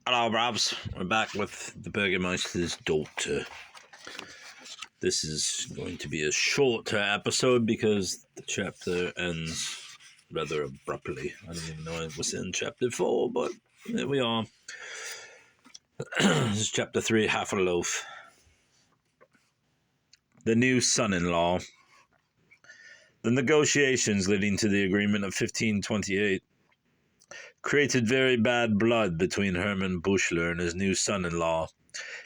Hello, Robs. We're back with the Bürgermeister's daughter. This is going to be a shorter episode because the chapter ends rather abruptly. I don't even know it was in chapter 4, but there we are. This is chapter 3, Half a Loaf. The new son-in-law. The negotiations leading to the agreement of 1528 created very bad blood between Herman Buchler and his new son-in-law,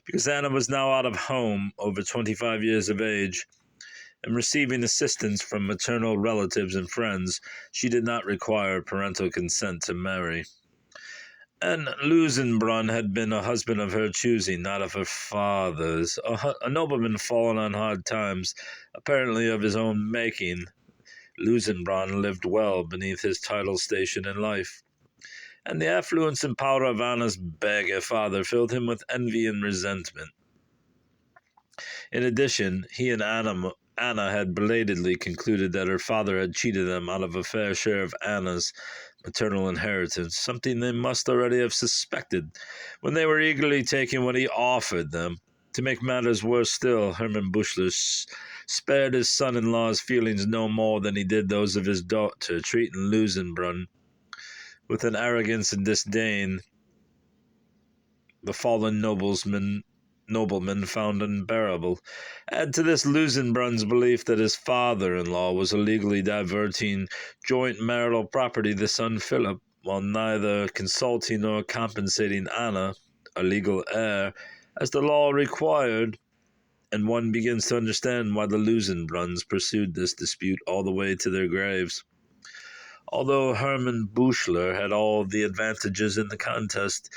because Anna was now out of home, over 25 years of age, and receiving assistance from maternal relatives and friends. She did not require parental consent to marry. And Lusenbrunn had been a husband of her choosing, not of her father's, a nobleman fallen on hard times, apparently of his own making. Lusenbrunn lived well beneath his title station in life, and the affluence and power of Anna's beggar father filled him with envy and resentment. In addition, he and Anna had belatedly concluded that her father had cheated them out of a fair share of Anna's maternal inheritance, something they must already have suspected when they were eagerly taking what he offered them. To make matters worse still, Herman Buchler spared his son-in-law's feelings no more than he did those of his daughter, treating Lusenbrunn with an arrogance and disdain the fallen nobleman found unbearable. Add to this Lusenbrunn's belief that his father-in-law was illegally diverting joint marital property to son Philip, while neither consulting nor compensating Anna, a legal heir, as the law required, and one begins to understand why the Lusenbrunns pursued this dispute all the way to their graves. Although Herman Buchler had all the advantages in the contest,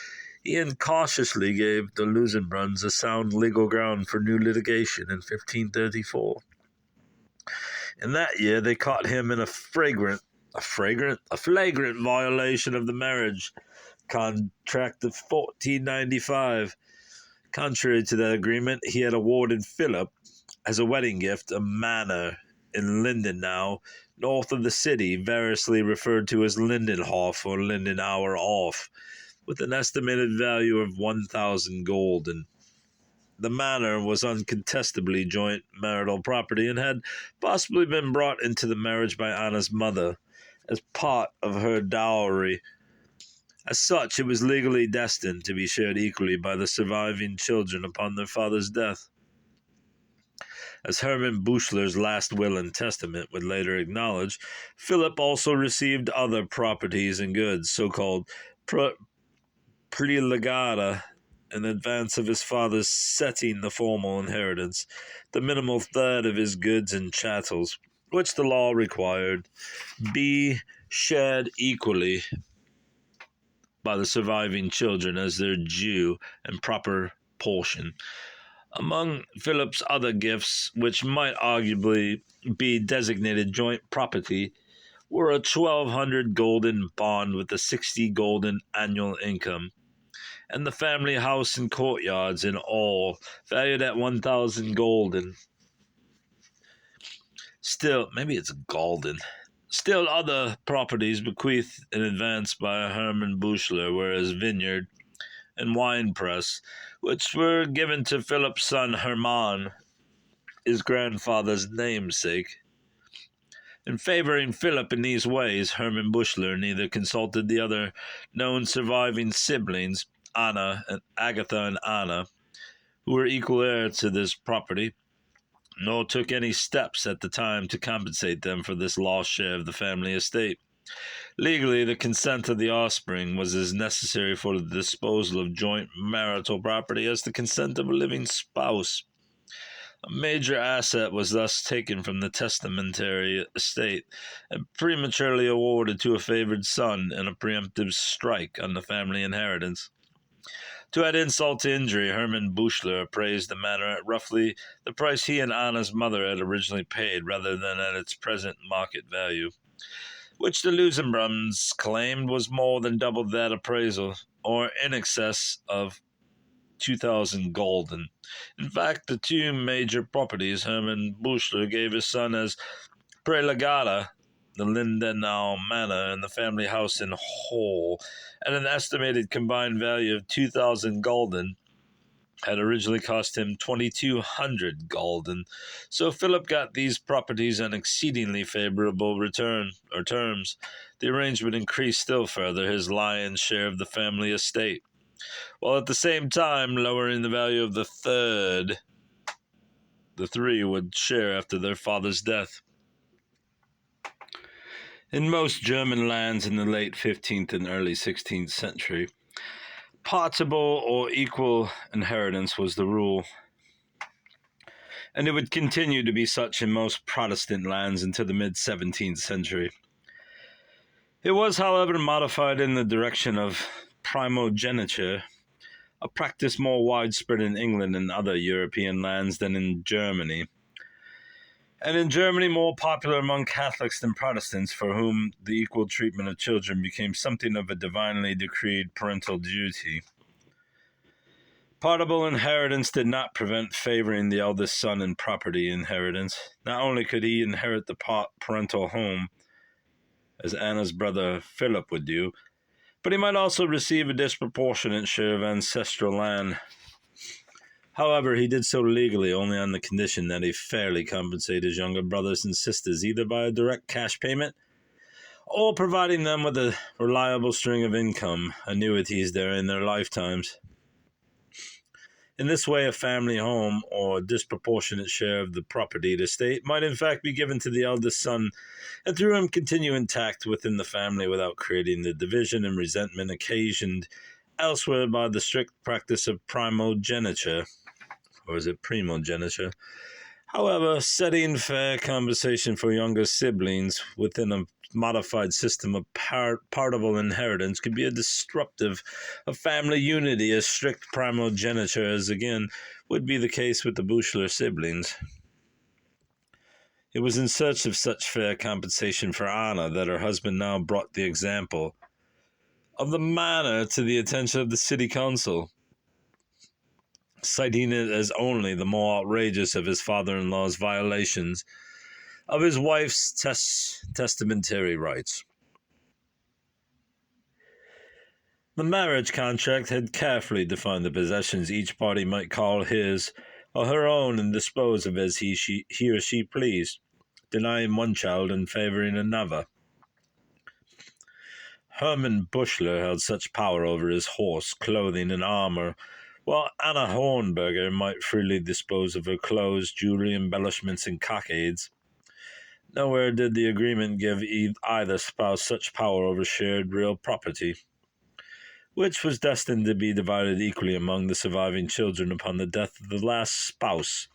he incautiously gave the Lusenbrunns a sound legal ground for new litigation in 1534. In that year, they caught him in a flagrant violation of the marriage contract of 1495. Contrary to that agreement, he had awarded Philip, as a wedding gift, a manor in Lindenau, north of the city, variously referred to as Lindenhof or Lindenauer Hof, with an estimated value of 1,000 gulden. The manor was uncontestably joint marital property and had possibly been brought into the marriage by Anna's mother as part of her dowry. As such, it was legally destined to be shared equally by the surviving children upon their father's death. As Herman Buchler's last will and testament would later acknowledge, Philip also received other properties and goods, so-called prelegata, in advance of his father's setting the formal inheritance, the minimal third of his goods and chattels, which the law required, be shared equally by the surviving children as their due and proper portion. Among Philip's other gifts, which might arguably be designated joint property, were a 1,200 gulden bond with a 60 gulden annual income, and the family house and courtyards in all, valued at 1,000 gulden. Still, maybe it's golden. Still other properties bequeathed in advance by Herman Buchler were his vineyard and wine press, which were given to Philip's son Hermann, his grandfather's namesake. In favoring Philip in these ways, Herman Buchler neither consulted the other known surviving siblings, Anna and Agatha and Anna, who were equal heirs to this property, nor took any steps at the time to compensate them for this lost share of the family estate. Legally, the consent of the offspring was as necessary for the disposal of joint marital property as the consent of a living spouse. A major asset was thus taken from the testamentary estate and prematurely awarded to a favored son in a preemptive strike on the family inheritance. To add insult to injury, Herman Buchler appraised the manor at roughly the price he and Anna's mother had originally paid, rather than at its present market value, which the Lusenbrunns claimed was more than double that appraisal, or in excess of 2,000 gulden. In fact, the two major properties Herman Buchler gave his son as prelegata, the Lindenau Manor and the family house in Hall, at an estimated combined value of 2,000 gulden, had originally cost him 2,200 gulden, so Philip got these properties on exceedingly favorable terms. The arrangement increased still further his lion's share of the family estate, while at the same time lowering the value of the third the three would share after their father's death. In most German lands in the late 15th and early 16th century, partible or equal inheritance was the rule, and it would continue to be such in most Protestant lands until the mid-17th century. It was, however, modified in the direction of primogeniture, a practice more widespread in England and other European lands than in Germany, and in Germany more popular among Catholics than Protestants, for whom the equal treatment of children became something of a divinely decreed parental duty. Partible inheritance did not prevent favoring the eldest son in property inheritance. Not only could he inherit the parental home, as Anna's brother Philip would do, but he might also receive a disproportionate share of ancestral land. However, he did so legally only on the condition that he fairly compensate his younger brothers and sisters, either by a direct cash payment or providing them with a reliable string of income, annuities during their lifetimes. In this way, a family home or a disproportionate share of the property estate might in fact be given to the eldest son, and through him continue intact within the family without creating the division and resentment occasioned elsewhere by the strict practice of primogeniture. Or is it primogeniture? However, setting fair compensation for younger siblings within a modified system of partible inheritance could be a disruptive of family unity as strict primogeniture as again would be the case with the Büchler siblings. It was in search of such fair compensation for Anna that her husband now brought the example of the manor to the attention of the city council, citing it as only the more outrageous of his father-in-law's violations of his wife's testamentary rights. The marriage contract had carefully defined the possessions each party might call his or her own and dispose of as he or she pleased, denying one child and favoring another. Hermann Büchler held such power over his horse, clothing, and armor, while Anna Hornberger might freely dispose of her clothes, jewelry, embellishments, and cockades. Nowhere did the agreement give either spouse such power over shared real property, which was destined to be divided equally among the surviving children upon the death of the last spouse.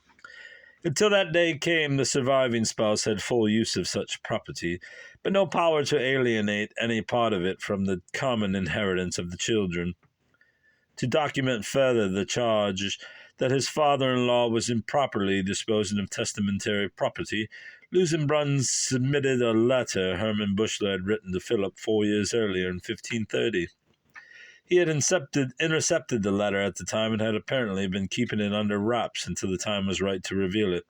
Until that day came, the surviving spouse had full use of such property, but no power to alienate any part of it from the common inheritance of the children. To document further the charge that his father-in-law was improperly disposing of testamentary property, Lusenbrunn submitted a letter Hermann Büchler had written to Philip 4 years earlier in 1530. He had intercepted the letter at the time and had apparently been keeping it under wraps until the time was right to reveal it.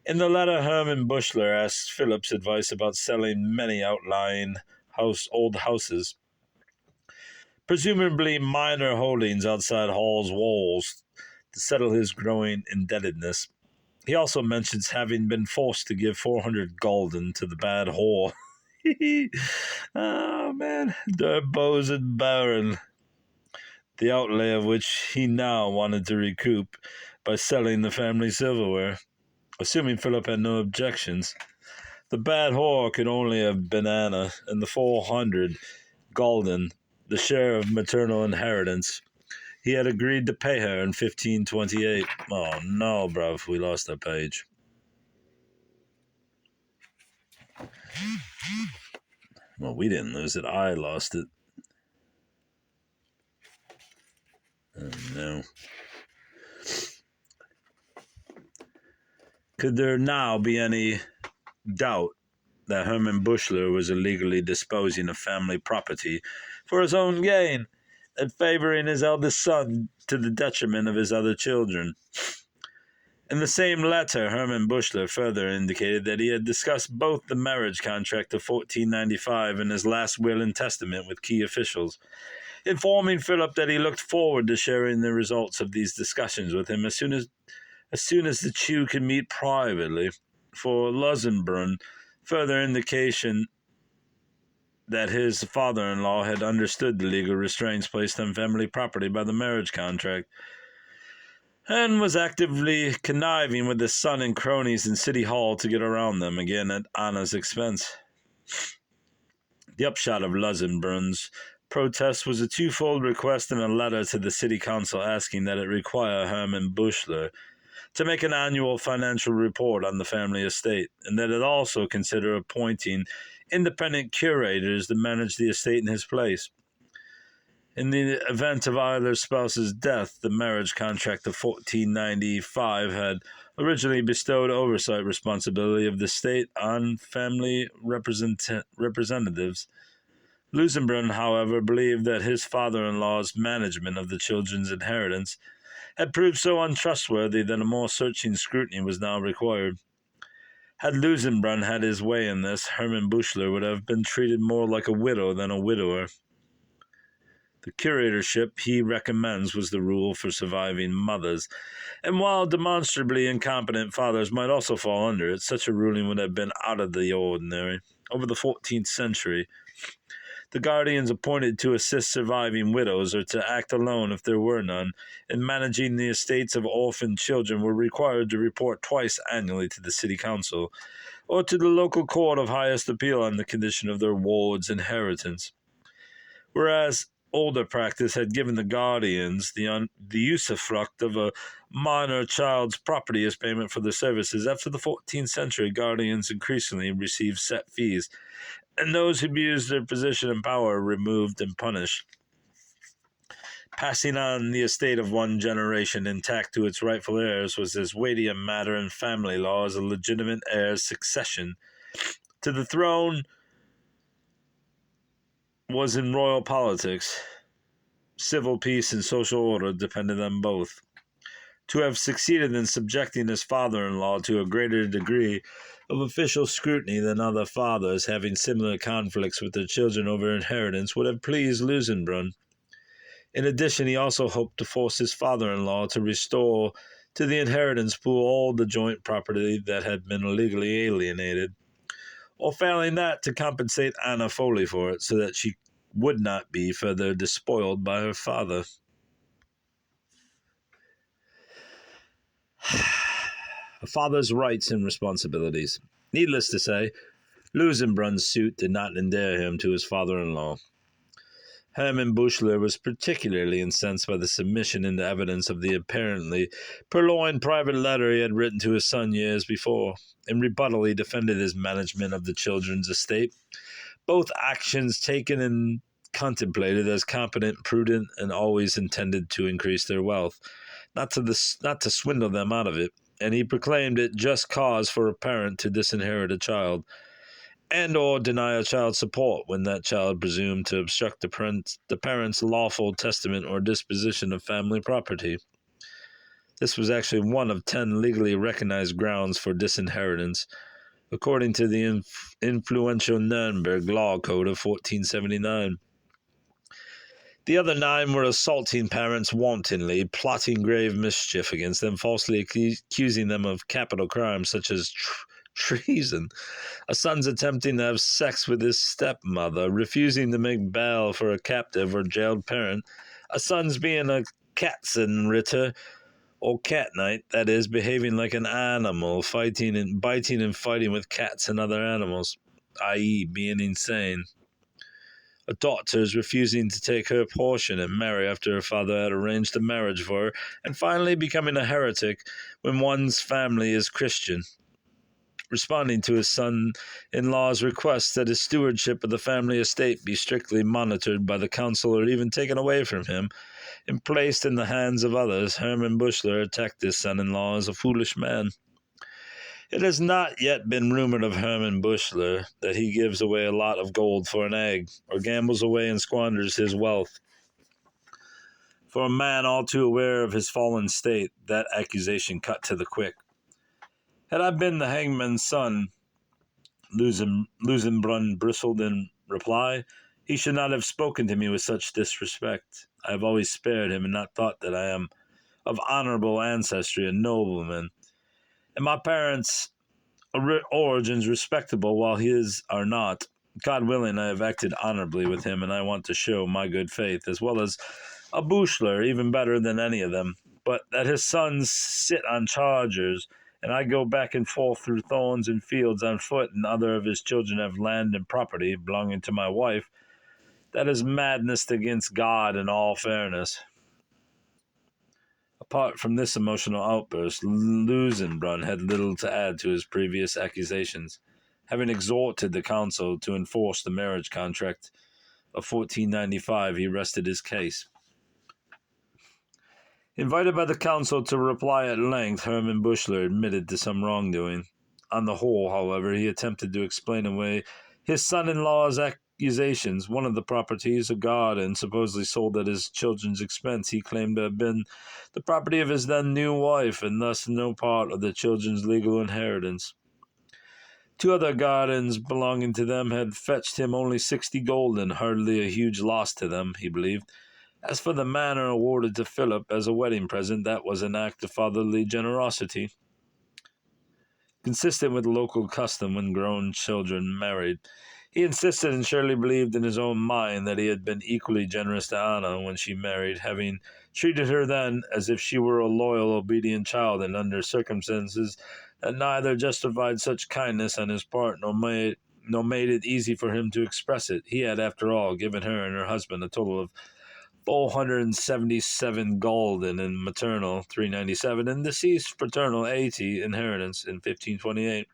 In the letter, Hermann Büchler asked Philip's advice about selling many outlying old houses, presumably minor holdings outside Hall's walls, to settle his growing indebtedness. He also mentions having been forced to give 400 gulden to the bad whore. Oh, man, der Bosen Baron, the outlay of which he now wanted to recoup by selling the family silverware. Assuming Philip had no objections, the bad whore could only have been Anna, and the 400 gulden, the share of maternal inheritance, he had agreed to pay her in 1528. Oh no, bruv, we lost that page. Well, we didn't lose it, I lost it. Oh no. Could there now be any doubt that Hermann Büchler was illegally disposing of family property for his own gain and favoring his eldest son to the detriment of his other children? In the same letter, Herman Buschler further indicated that he had discussed both the marriage contract of 1495 and his last will and testament with key officials, informing Philip that he looked forward to sharing the results of these discussions with him as soon as the two could meet privately. For Lusenbrunn, further indication that his father-in-law had understood the legal restraints placed on family property by the marriage contract, and was actively conniving with his son and cronies in City Hall to get around them, again at Anna's expense. The upshot of Lusenbrunn's protest was a twofold request in a letter to the city council asking that it require Hermann Buschler to make an annual financial report on the family estate, and that it also consider appointing independent curators to manage the estate in his place. In the event of either spouse's death, the marriage contract of 1495 had originally bestowed oversight responsibility of the state on family representatives. Lusenbrunn, however, believed that his father-in-law's management of the children's inheritance had proved so untrustworthy that a more searching scrutiny was now required. Had Lusenbrunn had his way in this, Hermann Buschler would have been treated more like a widow than a widower. The curatorship he recommends was the rule for surviving mothers, and while demonstrably incompetent fathers might also fall under it, such a ruling would have been out of the ordinary. Over the 14th century, the guardians appointed to assist surviving widows or to act alone if there were none in managing the estates of orphaned children were required to report twice annually to the city council or to the local court of highest appeal on the condition of their ward's inheritance. Whereas older practice had given the guardians the usufruct of a minor child's property as payment for their services, after the 14th century, guardians increasingly received set fees, and those who abused their position and power removed and punished. Passing on the estate of one generation intact to its rightful heirs was as weighty a matter in family law as a legitimate heir's succession to the throne was in royal politics. Civil peace and social order depended on both. To have succeeded in subjecting his father-in-law to a greater degree of official scrutiny than other fathers having similar conflicts with their children over inheritance would have pleased Lusenbrunn. In addition, he also hoped to force his father-in-law to restore to the inheritance pool all the joint property that had been illegally alienated, or failing that, to compensate Anna Foley for it, so that she would not be further despoiled by her father. A father's rights and responsibilities. Needless to say, Lusenbrunn's suit did not endear him to his father-in-law. Hermann Buschler was particularly incensed by the submission into evidence of the apparently purloined private letter he had written to his son years before. In rebuttal, he defended his management of the children's estate, both actions taken and contemplated as competent, prudent, and always intended to increase their wealth, not to swindle them out of it, and he proclaimed it just cause for a parent to disinherit a child, and or deny a child support when that child presumed to obstruct the parent's lawful testament or disposition of family property. This was actually one of 10 legally recognized grounds for disinheritance, according to the influential Nuremberg Law Code of 1479. The other 9 were assaulting parents wantonly, plotting grave mischief against them, falsely accusing them of capital crimes such as treason, a son's attempting to have sex with his stepmother, refusing to make bail for a captive or jailed parent, a son's being a Katzenritter, or cat knight, that is, behaving like an animal, biting and fighting with cats and other animals, i.e., being insane. A daughter's refusing to take her portion and marry after her father had arranged a marriage for her, and finally becoming a heretic when one's family is Christian. Responding to his son-in-law's request that his stewardship of the family estate be strictly monitored by the council or even taken away from him and placed in the hands of others, Hermann Buschler attacked his son-in-law as a foolish man. It has not yet been rumored of Hermann Buschler that he gives away a lot of gold for an egg, or gambles away and squanders his wealth. For a man all too aware of his fallen state, that accusation cut to the quick. Had I been the hangman's son, Lusenbrunn bristled in reply, he should not have spoken to me with such disrespect. I have always spared him and not thought that I am of honorable ancestry and nobleman, and my parents' origins respectable while his are not. God willing, I have acted honorably with him, and I want to show my good faith, as well as a Buchler, even better than any of them. But that his sons sit on chargers, and I go back and forth through thorns and fields on foot, and other of his children have land and property belonging to my wife, that is madness against God and all fairness. Apart from this emotional outburst, Lusenbrunn had little to add to his previous accusations. Having exhorted the council to enforce the marriage contract of 1495, he rested his case. Invited by the council to reply at length, Hermann Buchler admitted to some wrongdoing. On the whole, however, he attempted to explain away his son-in-law's accusations. One of the properties, a garden, supposedly sold at his children's expense, he claimed to have been the property of his then new wife, and thus no part of the children's legal inheritance. 2 other gardens belonging to them had fetched him only 60 gulden, hardly a huge loss to them, he believed. As for the manor awarded to Philip as a wedding present, that was an act of fatherly generosity, consistent with local custom when grown children married. He insisted and surely believed in his own mind that he had been equally generous to Anna when she married, having treated her then as if she were a loyal, obedient child, and under circumstances that neither justified such kindness on his part nor made it easy for him to express it. He had, after all, given her and her husband a total of 477 gulden in maternal, 397, and deceased paternal 80 inheritance in 1528.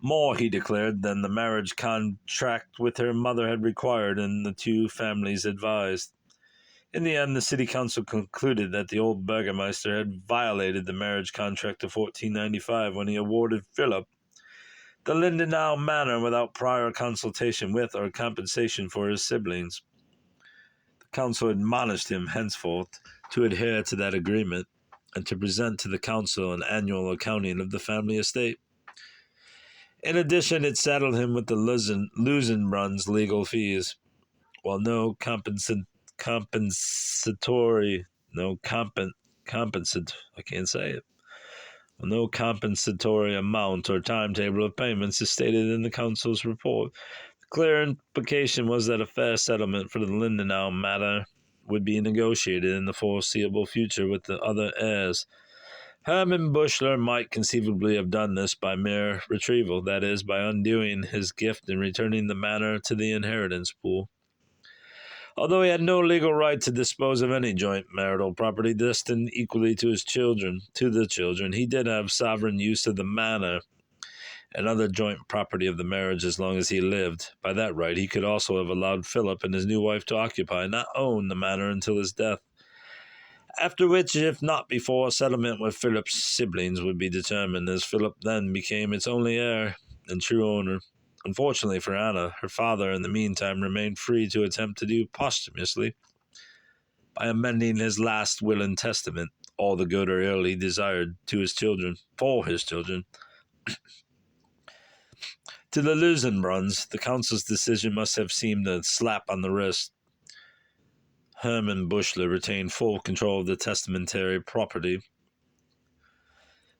More, he declared, than the marriage contract with her mother had required and the 2 families advised. In the end, the city council concluded that the old Bürgermeister had violated the marriage contract of 1495 when he awarded Philip the Lindenau manor without prior consultation with or compensation for his siblings. Council admonished him henceforth to adhere to that agreement and to present to the council an annual accounting of the family estate. In addition, it saddled him with the Lusenbrunn's legal fees, while no compensatory amount or timetable of payments is stated in the council's report. Clear implication was that a fair settlement for the Lindenau matter would be negotiated in the foreseeable future with the other heirs. Hermann Buchler might conceivably have done this by mere retrieval, that is, by undoing his gift and returning the manor to the inheritance pool. Although he had no legal right to dispose of any joint marital property destined equally to the children, he did have sovereign use of the manor and other joint property of the marriage as long as he lived. By that right, he could also have allowed Philip and his new wife to occupy, not own, the manor until his death. After which, if not before, settlement with Philip's siblings would be determined, as Philip then became its only heir and true owner. Unfortunately for Anna, her father in the meantime remained free to attempt to do posthumously, by amending his last will and testament, all the good or ill he desired for his children. To the Lusenbrunns, the council's decision must have seemed a slap on the wrist. Hermann Buchler retained full control of the testamentary property.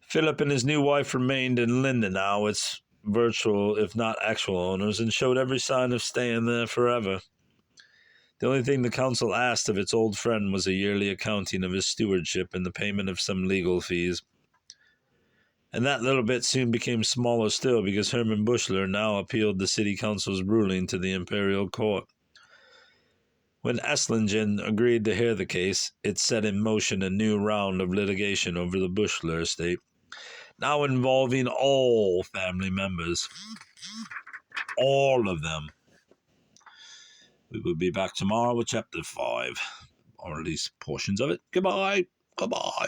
Philip and his new wife remained in Lindenau, its virtual, if not actual owners, and showed every sign of staying there forever. The only thing the council asked of its old friend was a yearly accounting of his stewardship and the payment of some legal fees. And that little bit soon became smaller still, because Hermann Buchler now appealed the city council's ruling to the imperial court. When Esslingen agreed to hear the case, it set in motion a new round of litigation over the Buchler estate, now involving all family members. All of them. We will be back tomorrow with Chapter 5, or at least portions of it. Goodbye. Goodbye.